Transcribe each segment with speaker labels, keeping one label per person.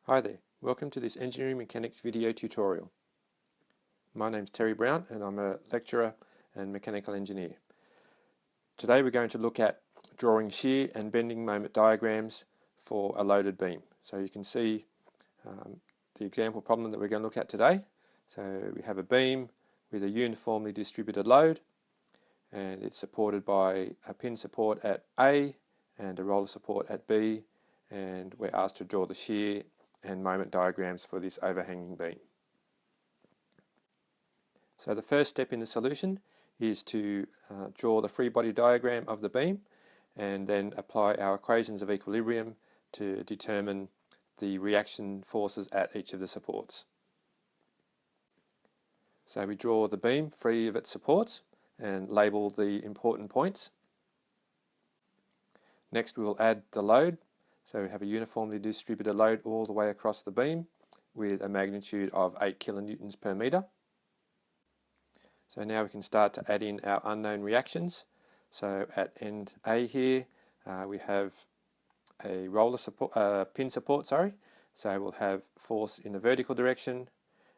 Speaker 1: Hi there, welcome to this engineering mechanics video tutorial. My name's Terry Brown and I'm a lecturer and mechanical engineer. Today we're going to look at drawing shear and bending moment diagrams for a loaded beam. So you can see the example problem that we're going to look at today. So we have a beam with a uniformly distributed load and it's supported by a pin support at A and a roller support at B, and we're asked to draw the shear and moment diagrams for this overhanging beam. So the first step in the solution is to draw the free body diagram of the beam and then apply our equations of equilibrium to determine the reaction forces at each of the supports. So we draw the beam free of its supports and label the important points. Next we will add the load. So we have a uniformly distributed load all the way across the beam with a magnitude of 8 kilonewtons per metre. So now we can start to add in our unknown reactions. So at end A here we have a roller support, pin support, So we'll have force in the vertical direction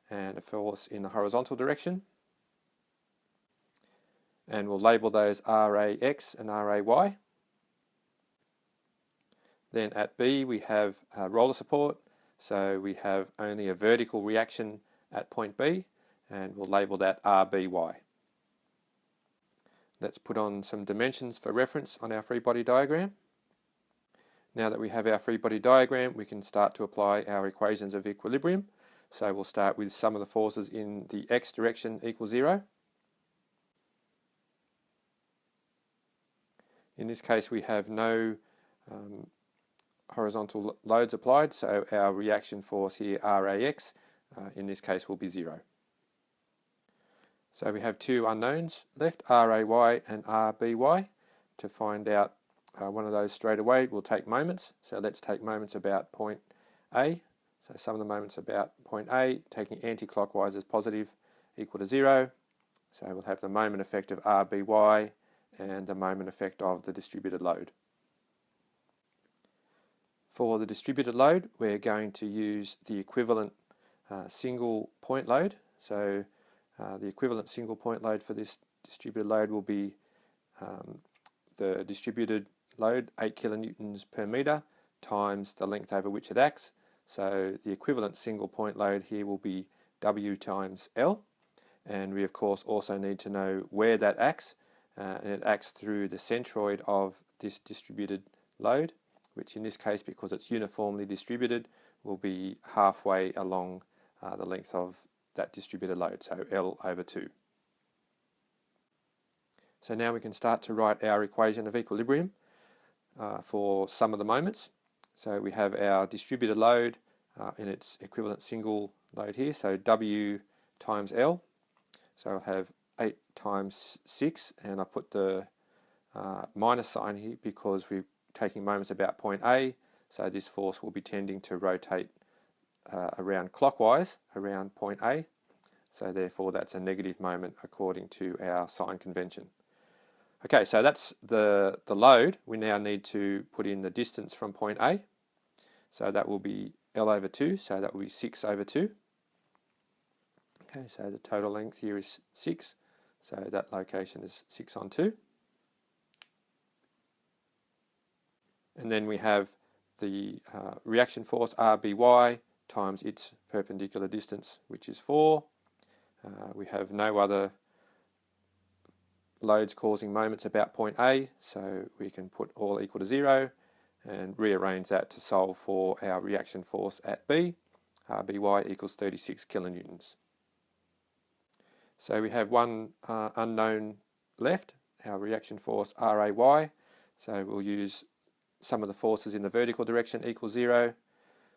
Speaker 1: and a force in the horizontal direction. And we'll label those RAX and RAY. Then at B we have roller support, so we have only a vertical reaction at point B, and we'll label that RBY. Let's put on some dimensions for reference on our free body diagram. Now that we have our free body diagram, we can start to apply our equations of equilibrium. So we'll start with sum of the forces in the X direction equals 0. In this case we have no horizontal loads applied, so our reaction force here, RAX, in this case will be 0. So we have two unknowns left, RAY and RBY. To find out one of those straight away, we'll take moments. So let's take moments about point A. So some of the moments about point A, taking anti-clockwise as positive, equal to 0. So we'll have the moment effect of RBY and the moment effect of the distributed load. For the distributed load, we're going to use the equivalent single point load. So the equivalent single point load for this distributed load will be the distributed load, 8 kilonewtons per metre, times the length over which it acts. So the equivalent single point load here will be W times L. And we of course also need to know where that acts. And it acts through the centroid of this distributed load, which in this case, because it's uniformly distributed, will be halfway along the length of that distributed load, so L over 2. So now we can start to write our equation of equilibrium for some of the moments. So we have our distributed load in its equivalent single load here, so W times L. So I'll have 8 times 6, and I put the minus sign here because we're taking moments about point A, so this force will be tending to rotate around clockwise around point A, so therefore that's a negative moment according to our sign convention. Okay, so that's the load. We now need to put in the distance from point A, so that will be L over 2, so that will be 6 over 2. Okay, so the total length here is 6, so that location is 6 on 2. And then we have the reaction force RBY times its perpendicular distance, which is 4. We have no other loads causing moments about point A, so we can put all equal to 0 and rearrange that to solve for our reaction force at B. RBY equals 36 kilonewtons. So we have one unknown left, our reaction force RAY. So we'll use sum of the forces in the vertical direction equals 0.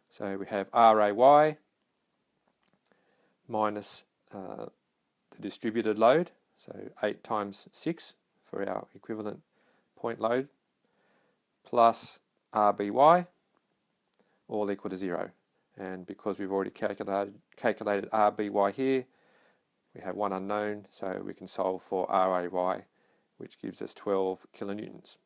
Speaker 1: So we have RAY minus the distributed load, so 8 times 6 for our equivalent point load, plus RBY, all equal to 0. And because we've already calculated RBY here, we have one unknown, so we can solve for RAY, which gives us 12 kilonewtons.